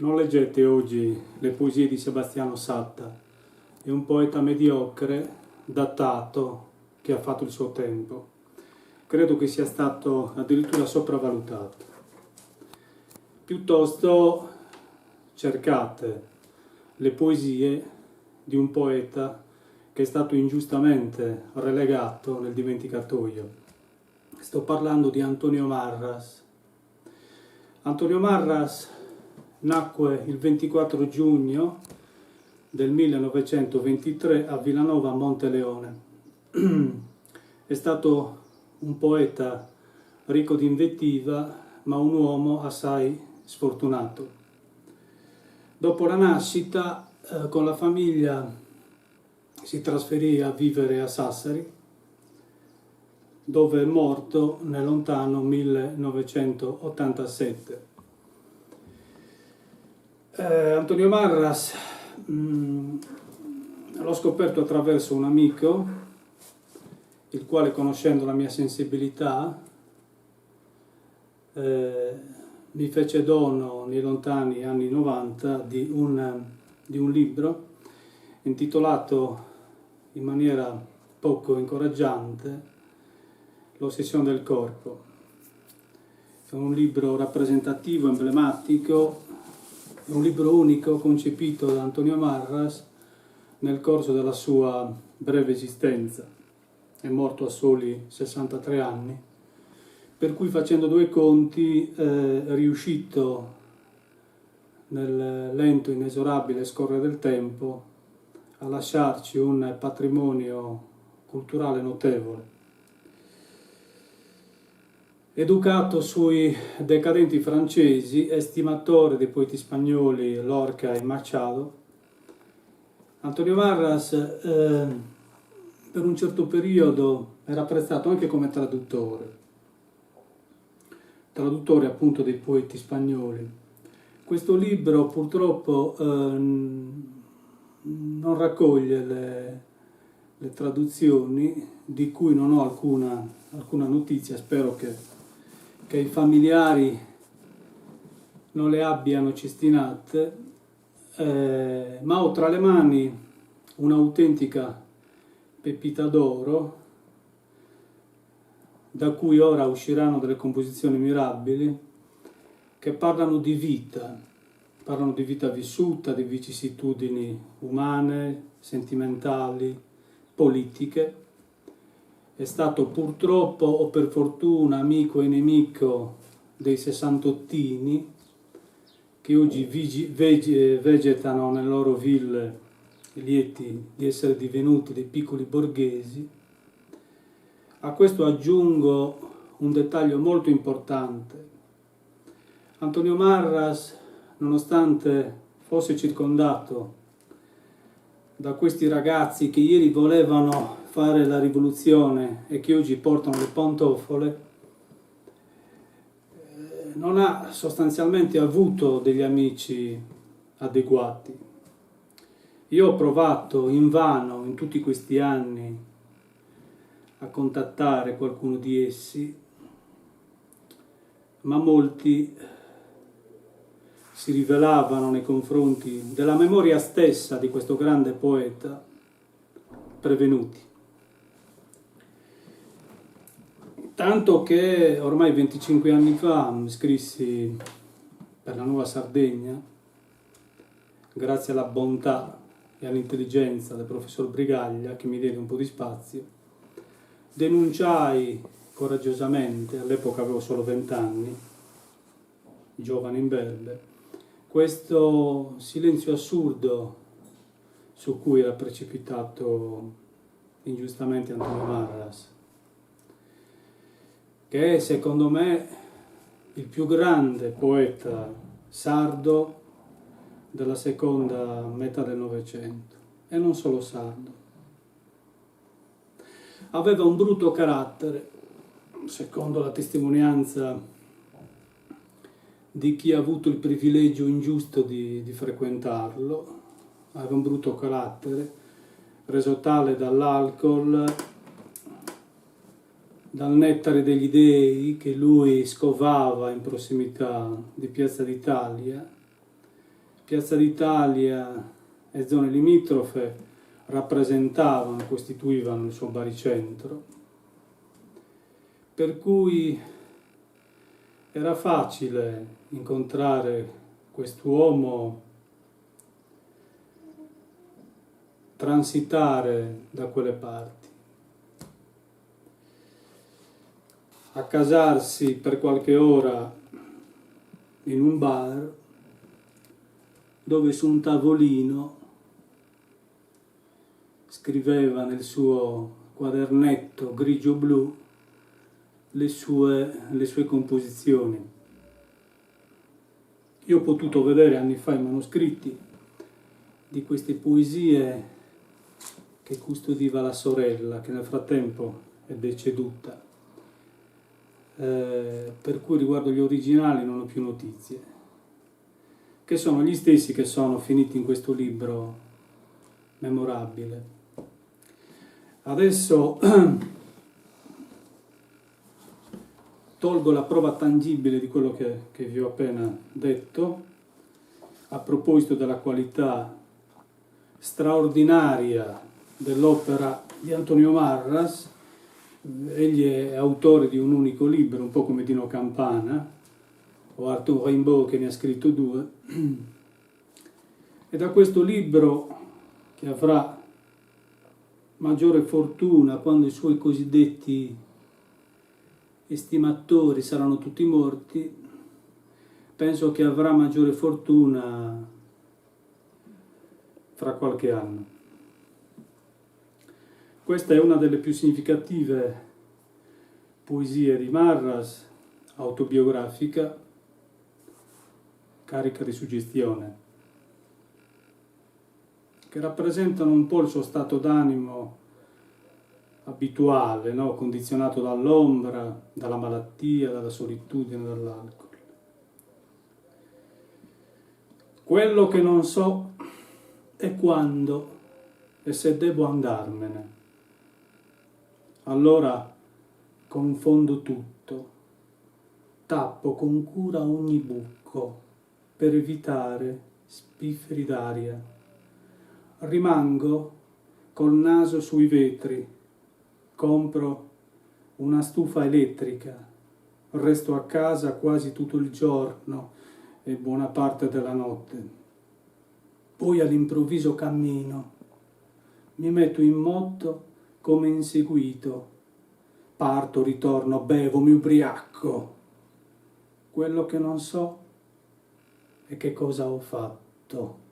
Non leggete oggi le poesie di Sebastiano Satta, è un poeta mediocre, datato, che ha fatto il suo tempo. Credo che sia stato addirittura sopravvalutato. Piuttosto cercate le poesie di un poeta che è stato ingiustamente relegato nel dimenticatoio. Sto parlando di Antonio Marras. Antonio Marras nacque il 24 giugno del 1923 a Villanova Monteleone. È stato un poeta ricco di invettiva, ma un uomo assai sfortunato. Dopo la nascita, con la famiglia si trasferì a vivere a Sassari, dove è morto nel lontano 1987. Antonio Marras l'ho scoperto attraverso un amico, il quale, conoscendo la mia sensibilità, mi fece dono nei lontani anni 90 di un libro intitolato in maniera poco incoraggiante L'ossessione del corpo. È un libro rappresentativo, emblematico, è un libro unico concepito da Antonio Marras nel corso della sua breve esistenza. È morto a soli 63 anni, per cui, facendo due conti, è riuscito nel lento, inesorabile scorrere del tempo a lasciarci un patrimonio culturale notevole. Educato sui decadenti francesi, estimatore dei poeti spagnoli Lorca e Machado, Antonio Marras per un certo periodo era apprezzato anche come traduttore appunto dei poeti spagnoli. Questo libro purtroppo non raccoglie le traduzioni, di cui non ho alcuna notizia. Spero che i familiari non le abbiano cestinate, ma ho tra le mani un'autentica pepita d'oro, da cui ora usciranno delle composizioni mirabili che parlano di vita vissuta, di vicissitudini umane, sentimentali, politiche. È stato purtroppo o per fortuna amico e nemico dei sessantottini che oggi vegetano nelle loro ville lieti di essere divenuti dei piccoli borghesi. A questo aggiungo un dettaglio molto importante. Antonio Marras, nonostante fosse circondato da questi ragazzi che ieri volevano fare la rivoluzione e che oggi portano le pantofole, non ha sostanzialmente avuto degli amici adeguati. Io ho provato invano in tutti questi anni a contattare qualcuno di essi, ma molti si rivelavano nei confronti della memoria stessa di questo grande poeta prevenuti. Tanto che ormai 25 anni fa scrissi per la Nuova Sardegna, grazie alla bontà e all'intelligenza del professor Brigaglia, che mi diede un po' di spazio, denunciai coraggiosamente, all'epoca avevo solo 20 anni, giovane imberbe, questo silenzio assurdo su cui era precipitato ingiustamente Antonio Marras, che è, secondo me, il più grande poeta sardo della seconda metà del Novecento, e non solo sardo. Aveva un brutto carattere, secondo la testimonianza di chi ha avuto il privilegio ingiusto di frequentarlo. Aveva un brutto carattere, reso tale dall'alcol, dal nettare degli dei che lui scovava in prossimità di Piazza d'Italia, Piazza d'Italia e zone limitrofe rappresentavano, costituivano il suo baricentro, per cui era facile incontrare quest'uomo, transitare da quelle parti, accasarsi per qualche ora in un bar dove su un tavolino scriveva nel suo quadernetto grigio-blu le sue composizioni. Io ho potuto vedere anni fa i manoscritti di queste poesie che custodiva la sorella, che nel frattempo è deceduta, per cui riguardo gli originali non ho più notizie, che sono gli stessi che sono finiti in questo libro memorabile. Adesso tolgo la prova tangibile di quello che vi ho appena detto a proposito della qualità straordinaria dell'opera di Antonio Marras. Egli è autore di un unico libro, un po' come Dino Campana o Arthur Rimbaud, che ne ha scritto 2, e da questo libro, che avrà maggiore fortuna quando i suoi cosiddetti estimatori saranno tutti morti, penso che avrà maggiore fortuna fra qualche anno. Questa è una delle più significative poesie di Marras, autobiografica, carica di suggestione, che rappresentano un po' il suo stato d'animo abituale, no? Condizionato dall'ombra, dalla malattia, dalla solitudine, dall'alcol. Quello che non so è quando e se devo andarmene. Allora confondo tutto, tappo con cura ogni buco per evitare spifferi d'aria. Rimango col naso sui vetri, compro una stufa elettrica, resto a casa quasi tutto il giorno e buona parte della notte. Poi all'improvviso cammino, mi metto in moto come inseguito, parto, ritorno, bevo, mi ubriaco. Quello che non so è che cosa ho fatto.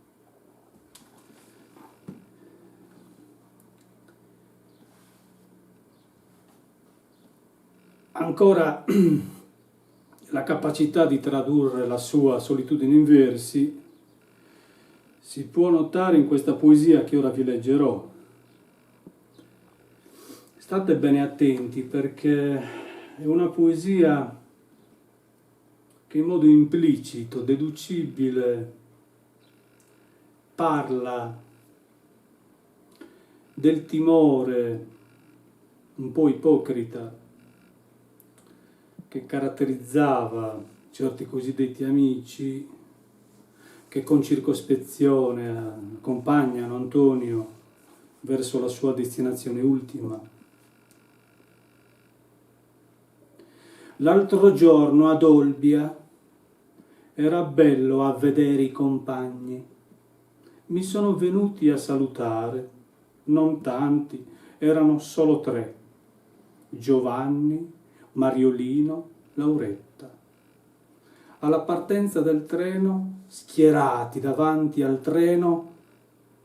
Ancora la capacità di tradurre la sua solitudine in versi si può notare in questa poesia che ora vi leggerò. State bene attenti, perché è una poesia che in modo implicito, deducibile, parla del timore un po' ipocrita che caratterizzava certi cosiddetti amici che con circospezione accompagnano Antonio verso la sua destinazione ultima. L'altro giorno ad Olbia era bello a vedere i compagni. Mi sono venuti a salutare, non tanti, erano solo 3, Giovanni, Mariolino, Lauretta. Alla partenza del treno, schierati davanti al treno,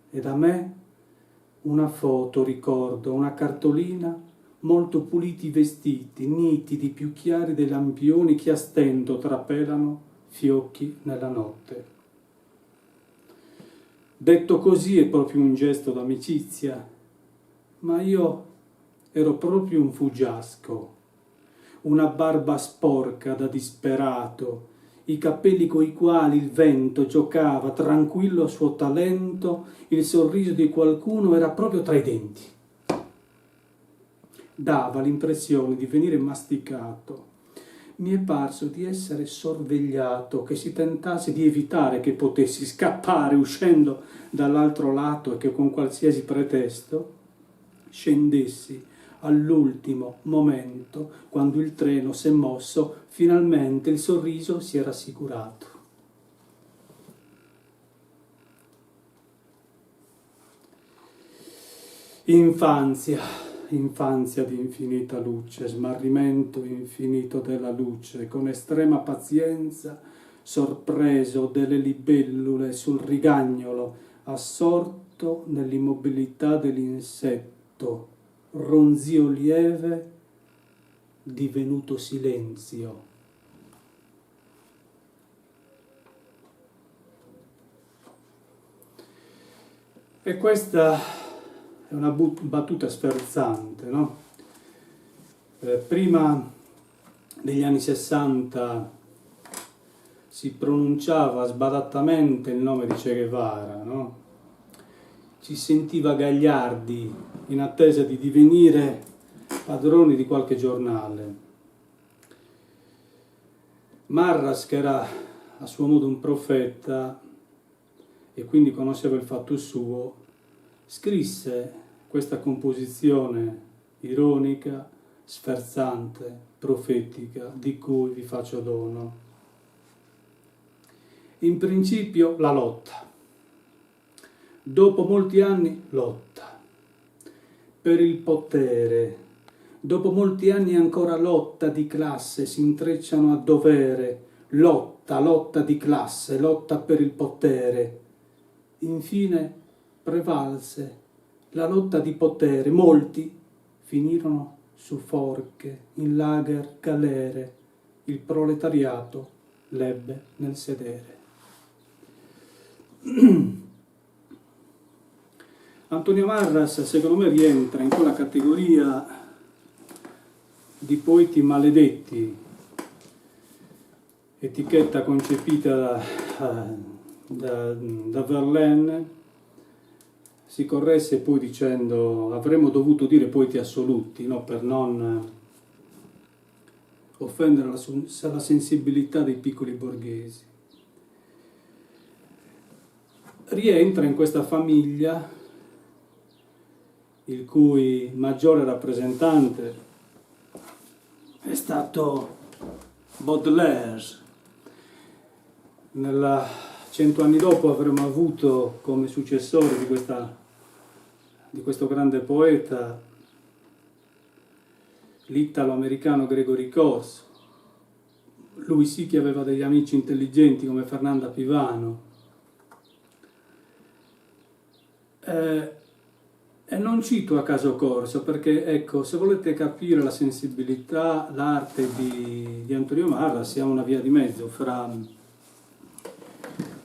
e da me una foto, ricordo, una cartolina, molto puliti i vestiti, nitidi, più chiari dei lampioni che a stento trapelano fiocchi nella notte. Detto così è proprio un gesto d'amicizia, ma io ero proprio un fuggiasco, una barba sporca da disperato, i capelli coi quali il vento giocava tranquillo a suo talento, il sorriso di qualcuno era proprio tra i denti. Dava l'impressione di venire masticato. mi è parso di essere sorvegliato, che si tentasse di evitare che potessi scappare uscendo dall'altro lato e che con qualsiasi pretesto scendessi all'ultimo momento, quando il treno s'è mosso, finalmente il sorriso si è rassicurato. Infanzia di infinita luce, smarrimento infinito della luce, con estrema pazienza, sorpreso delle libellule sul rigagnolo, assorto nell'immobilità dell'insetto, ronzio lieve, divenuto silenzio. E questa è una battuta sferzante, no? Prima degli anni 60 si pronunciava sbadattamente il nome di Che Guevara, no? Ci sentiva gagliardi in attesa di divenire padroni di qualche giornale. Marras, che era a suo modo un profeta e quindi conosceva il fatto suo, scrisse questa composizione ironica, sferzante, profetica, di cui vi faccio dono. In principio la lotta. Dopo molti anni lotta. Per il potere. Dopo molti anni ancora lotta di classe, si intrecciano a dovere. Lotta di classe, lotta per il potere. Infine prevalse la lotta di potere. Molti finirono su forche, in lager, galere. Il proletariato l'ebbe nel sedere. Antonio Marras, secondo me, rientra in quella categoria di poeti maledetti, etichetta concepita da Verlaine. Si corresse poi dicendo avremmo dovuto dire poeti assoluti, no? Per non offendere la sensibilità dei piccoli borghesi. Rientra in questa famiglia il cui maggiore rappresentante è stato Baudelaire. 100 anni dopo avremo avuto come successore di questo grande poeta l'italo-americano Gregory Corso. Lui sì che aveva degli amici intelligenti come Fernanda Pivano. E non cito a caso Corso perché, ecco, se volete capire la sensibilità, l'arte di Antonio Marras, siamo una via di mezzo fra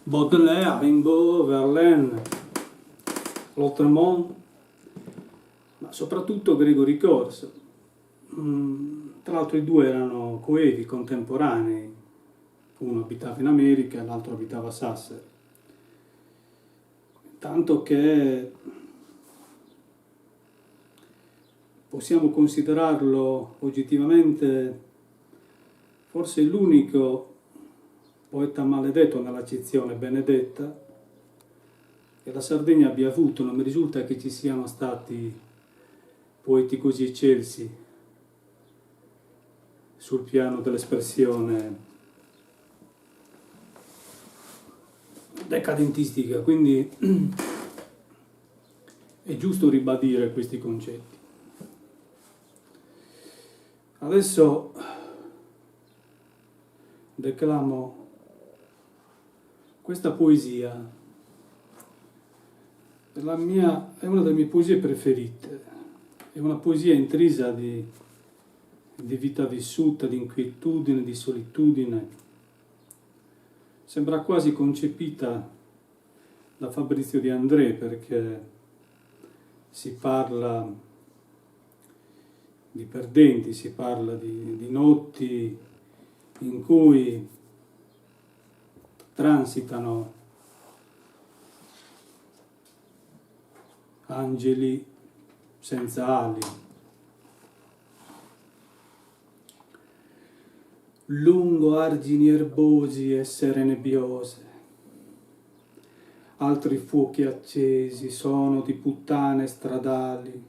Baudelaire, Rimbaud, Verlaine, Lautréamont, ma soprattutto Gregory Corso. Tra l'altro i due erano coevi, contemporanei, uno abitava in America e l'altro abitava a Sassari. Tanto che possiamo considerarlo oggettivamente forse l'unico poeta maledetto nell'accezione benedetta che la Sardegna abbia avuto. Non mi risulta che ci siano stati poeti così eccelsi sul piano dell'espressione decadentistica, quindi è giusto ribadire questi concetti. Adesso declamo questa poesia, è una delle mie poesie preferite, è una poesia intrisa di vita vissuta, di inquietudine, di solitudine. Sembra quasi concepita da Fabrizio De André, perché si parla di perdenti, si parla di notti in cui transitano angeli senza ali. lungo argini erbosi e sere nebbiose. Altri fuochi accesi sono di puttane stradali.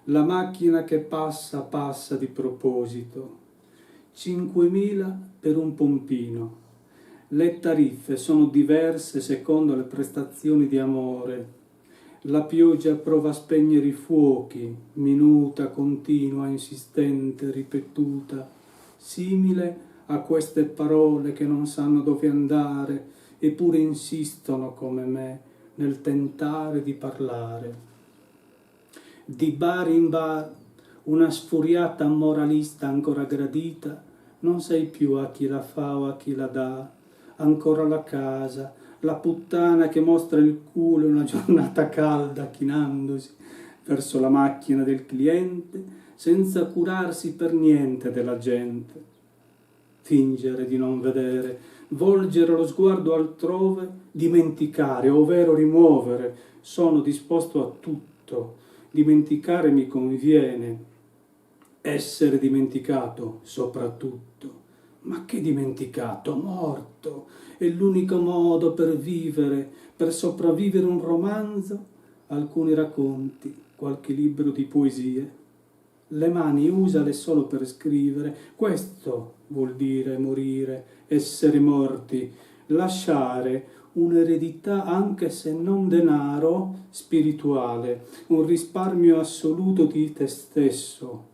La macchina che passa, passa di proposito. 5.000 per un pompino. Le tariffe sono diverse secondo le prestazioni di amore. La pioggia prova a spegnere i fuochi, minuta, continua, insistente, ripetuta, simile a queste parole che non sanno dove andare, eppure insistono come me nel tentare di parlare. Di bar in bar, una sfuriata moralista ancora gradita, non sai più a chi la fa o a chi la dà, ancora la casa, la puttana che mostra il culo in una giornata calda chinandosi verso la macchina del cliente senza curarsi per niente della gente. Fingere di non vedere, volgere lo sguardo altrove, dimenticare, ovvero rimuovere, sono disposto a tutto. Dimenticare mi conviene, essere dimenticato soprattutto. Ma che dimenticato? Morto! È l'unico modo per vivere, per sopravvivere un romanzo, alcuni racconti, qualche libro di poesie. Le mani usale solo per scrivere, questo vuol dire morire, essere morti, lasciare un'eredità anche se non denaro, spirituale, un risparmio assoluto di te stesso.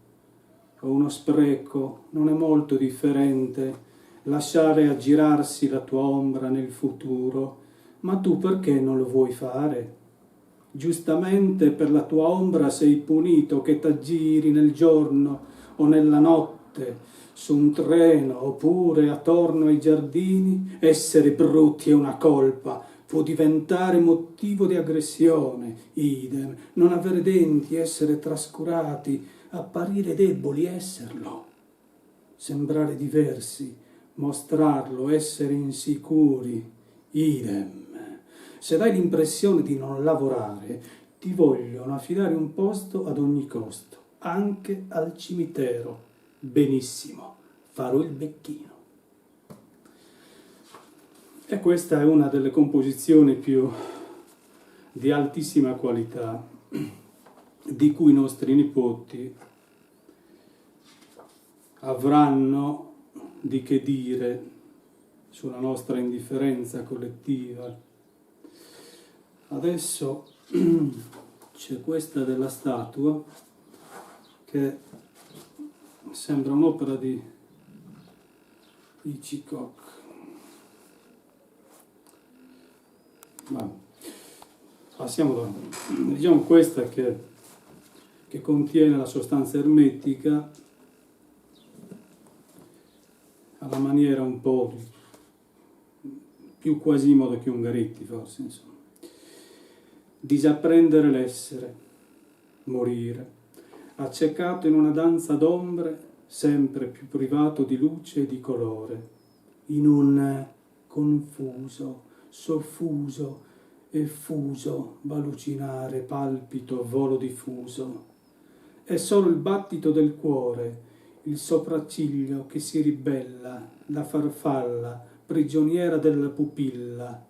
O uno spreco, non è molto differente, lasciare aggirarsi la tua ombra nel futuro, ma tu perché non lo vuoi fare? Giustamente per la tua ombra sei punito che t'aggiri nel giorno o nella notte, su un treno oppure attorno ai giardini. Essere brutti è una colpa, può diventare motivo di aggressione, idem, non avere denti, essere trascurati, apparire deboli, esserlo, sembrare diversi, mostrarlo, essere insicuri, idem. Se dai l'impressione di non lavorare, ti vogliono affidare un posto ad ogni costo, anche al cimitero. Benissimo, farò il becchino. E questa è una delle composizioni più di altissima qualità di cui i nostri nipoti avranno di che dire sulla nostra indifferenza collettiva. Adesso c'è questa della statua che sembra un'opera di Hitchcock. Ma passiamo da, diciamo questa che contiene la sostanza ermetica alla maniera un po' più Quasimodo che Ungaretti, forse, insomma. Disapprendere l'essere, morire, accecato in una danza d'ombre sempre più privato di luce e di colore, in un confuso, soffuso e fuso balucinare, palpito, volo diffuso. È solo il battito del cuore, il sopracciglio che si ribella, la farfalla, prigioniera della pupilla,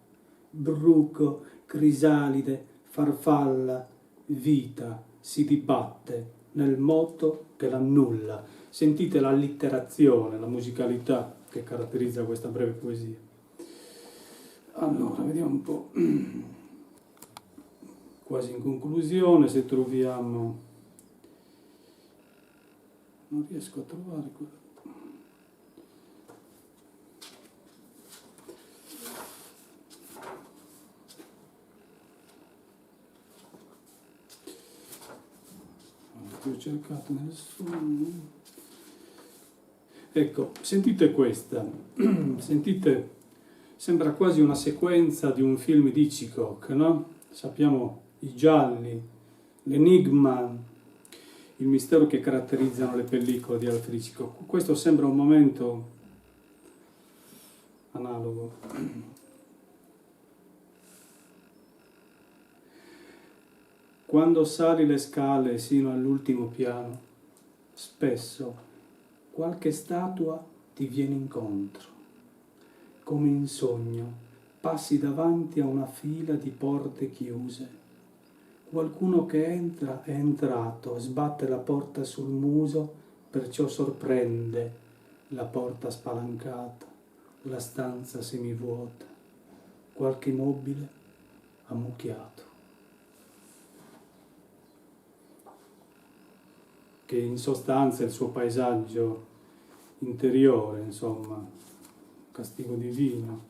bruco, crisalide, farfalla, vita, si dibatte nel moto che l'annulla. Sentite l'allitterazione, la musicalità che caratterizza questa breve poesia. Allora, vediamo un po', quasi in conclusione, se troviamo, non riesco a trovare quello. Ho cercato nessuno. Ecco, sentite questa, sentite, sembra quasi una sequenza di un film di Hitchcock, no? Sappiamo i gialli, l'enigma, il mistero che caratterizzano le pellicole di Alfred Hitchcock. Questo sembra un momento analogo. Quando sali le scale sino all'ultimo piano, spesso qualche statua ti viene incontro. Come in sogno, passi davanti a una fila di porte chiuse. Qualcuno che entra è entrato, sbatte la porta sul muso, perciò sorprende la porta spalancata, la stanza semivuota, qualche mobile ammucchiato. Che in sostanza è il suo paesaggio interiore, insomma, castigo divino.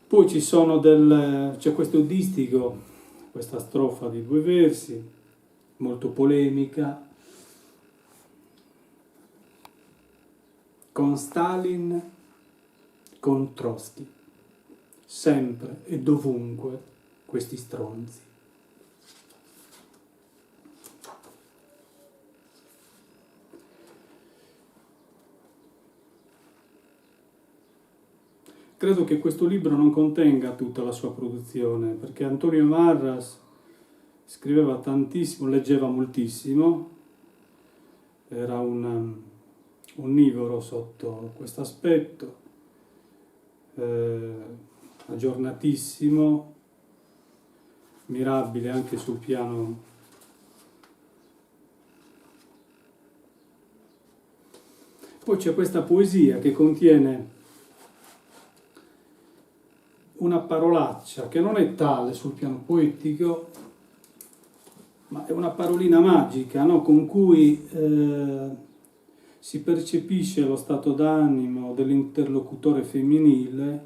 Poi c'è questo distico, questa strofa di 2 versi, molto polemica, con Stalin, con Trotsky, sempre e dovunque questi stronzi. Credo che questo libro non contenga tutta la sua produzione, perché Antonio Marras scriveva tantissimo, leggeva moltissimo, era un onnivoro sotto questo aspetto, aggiornatissimo, mirabile anche sul piano poi c'è questa poesia che contiene una parolaccia che non è tale sul piano poetico, ma è una parolina magica, no? Con cui si percepisce lo stato d'animo dell'interlocutore femminile,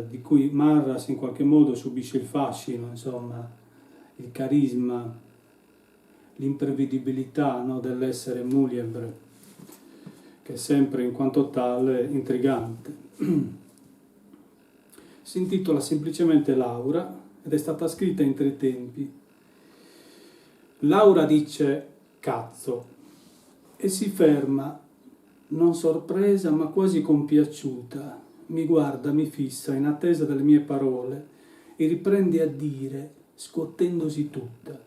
di cui Marras in qualche modo subisce il fascino, insomma, il carisma, l'imprevedibilità, no? Dell'essere Muliebr, che è sempre in quanto tale intrigante. Si intitola semplicemente Laura ed è stata scritta in 3 tempi. Laura dice cazzo e si ferma, non sorpresa ma quasi compiaciuta, mi guarda, mi fissa in attesa delle mie parole e riprende a dire, scuotendosi tutta,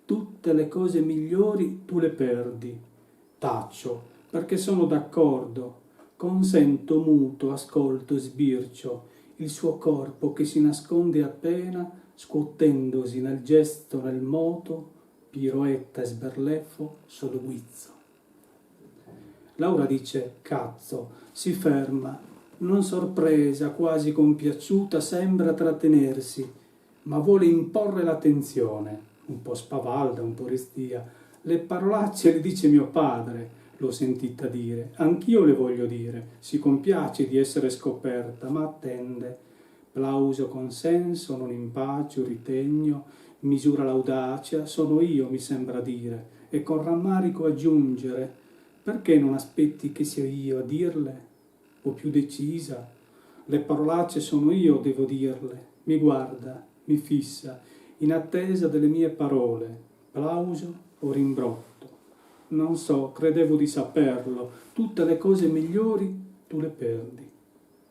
tutte le cose migliori tu le perdi. Taccio, perché sono d'accordo, consento muto, ascolto, sbircio, il suo corpo che si nasconde appena, scuotendosi nel gesto, nel moto, piroetta e sberleffo, solo guizzo. Laura dice cazzo, si ferma, non sorpresa, quasi compiaciuta, sembra trattenersi, ma vuole imporre l'attenzione, un po' spavalda, un po' restia. Le parolacce le dice mio padre, l'ho sentita dire, anch'io le voglio dire, si compiace di essere scoperta, ma attende, plauso, consenso, non impaccio, ritegno, misura l'audacia, sono io, mi sembra dire, e con rammarico aggiungere, perché non aspetti che sia io a dirle, o più decisa, le parolacce sono io, devo dirle, mi guarda, mi fissa, in attesa delle mie parole, plauso o rimbrotto. Non so, credevo di saperlo, tutte le cose migliori tu le perdi.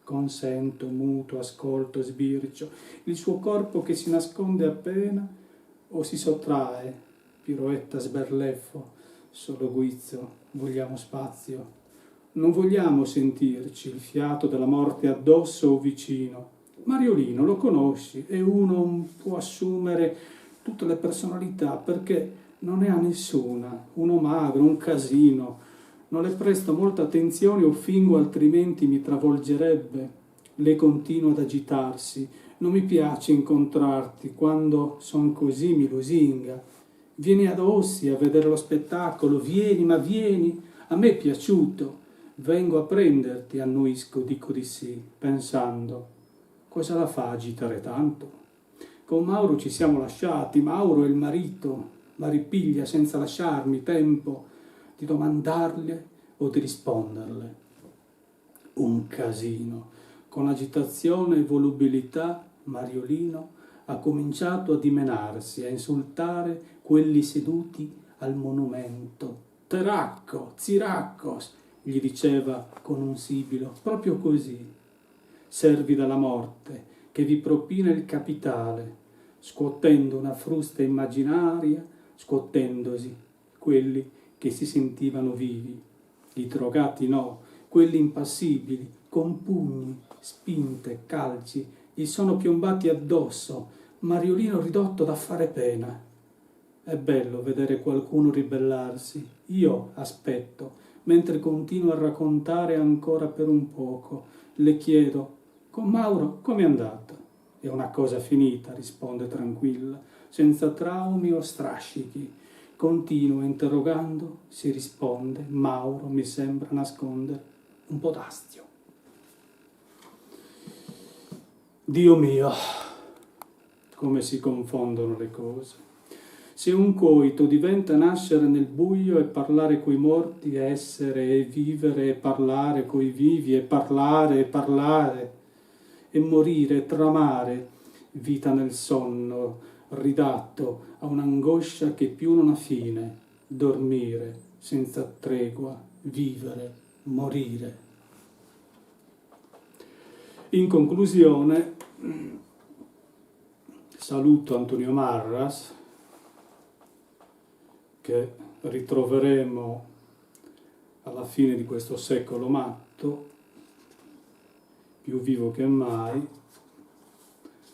Consento, muto, ascolto, sbircio, il suo corpo che si nasconde appena o si sottrae, piroetta, sberleffo, solo guizzo, vogliamo spazio. Non vogliamo sentirci il fiato della morte addosso o vicino. Mariolino, lo conosci, e uno può assumere tutte le personalità perché non ne ha nessuna, uno magro, un casino, non le presto molta attenzione o fingo altrimenti mi travolgerebbe. Lei continua ad agitarsi, non mi piace incontrarti, quando son così mi lusinga. Vieni ad Ossi a vedere lo spettacolo, vieni, ma vieni, a me è piaciuto, vengo a prenderti, annuisco, dico di sì, pensando, cosa la fa agitare tanto? Con Mauro ci siamo lasciati, Mauro è il marito, ma ripiglia senza lasciarmi tempo di domandarle o di risponderle. Un casino. Con agitazione e volubilità Mariolino ha cominciato a dimenarsi, a insultare quelli seduti al monumento. Teracco, Ziraccos, gli diceva con un sibilo, proprio così. Servi della morte, che vi propina il capitale, scuotendo una frusta immaginaria, scuotendosi quelli che si sentivano vivi. I drogati no, quelli impassibili, con pugni, spinte, calci, gli sono piombati addosso, Mariolino ridotto da fare pena. È bello vedere qualcuno ribellarsi. Io aspetto, mentre continuo a raccontare ancora per un poco. Le chiedo, con Mauro com'è andata? È una cosa finita, risponde tranquilla, senza traumi o strascichi. Continuo interrogando, si risponde, Mauro mi sembra nascondere un po' d'astio. Dio mio, come si confondono le cose. Se un coito diventa nascere nel buio e parlare coi morti, essere e vivere e parlare coi vivi e parlare e morire e tramare, vita nel sonno, ridatto a un'angoscia che più non ha fine, dormire senza tregua, vivere, morire. In conclusione, saluto Antonio Marras, che ritroveremo alla fine di questo secolo matto, più vivo che mai,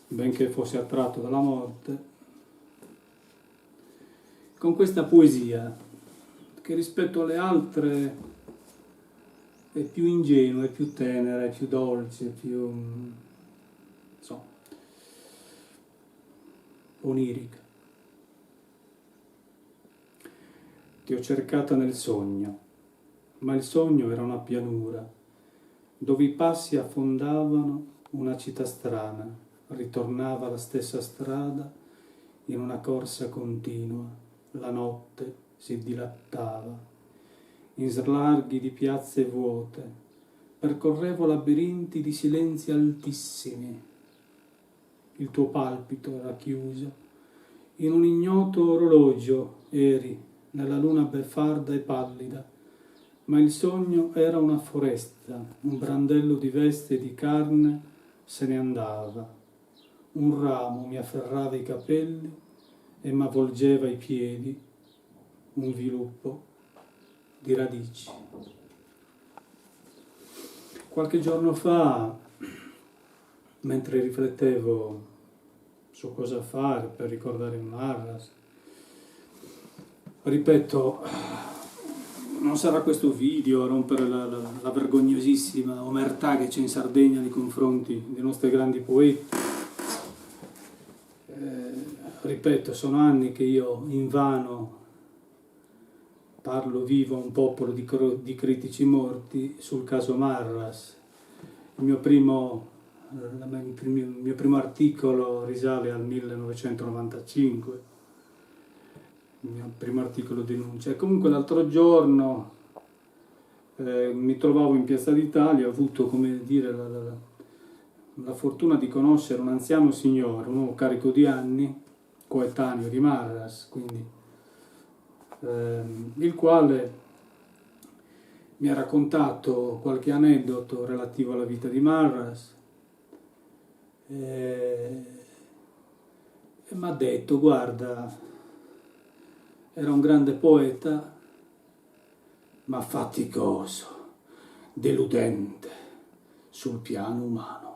benché fosse attratto dalla morte, con questa poesia che rispetto alle altre è più ingenua, è più tenera, è più dolce, è più onirica. Ti ho cercata nel sogno, ma il sogno era una pianura, dove i passi affondavano una città strana, ritornava la stessa strada in una corsa continua, la notte si dilattava, in slarghi di piazze vuote, percorrevo labirinti di silenzi altissimi. Il tuo palpito era chiuso, in un ignoto orologio eri, nella luna beffarda e pallida, ma il sogno era una foresta, un brandello di veste e di carne se ne andava, un ramo mi afferrava i capelli e m'avvolgeva i piedi, un viluppo di radici. Qualche giorno fa, mentre riflettevo su cosa fare per ricordare Marras, ripeto, non sarà questo video a rompere la vergognosissima omertà che c'è in Sardegna nei confronti dei nostri grandi poeti. Ripeto, sono anni che io invano parlo vivo a un popolo di critici morti sul caso Marras. Il mio primo articolo risale al 1995, il mio primo articolo denuncia. E comunque l'altro giorno mi trovavo in Piazza d'Italia, ho avuto, come dire, la fortuna di conoscere un anziano signore, un uomo carico di anni, coetaneo di Marras, quindi il quale mi ha raccontato qualche aneddoto relativo alla vita di Marras e mi ha detto, guarda, era un grande poeta, ma faticoso, deludente sul piano umano.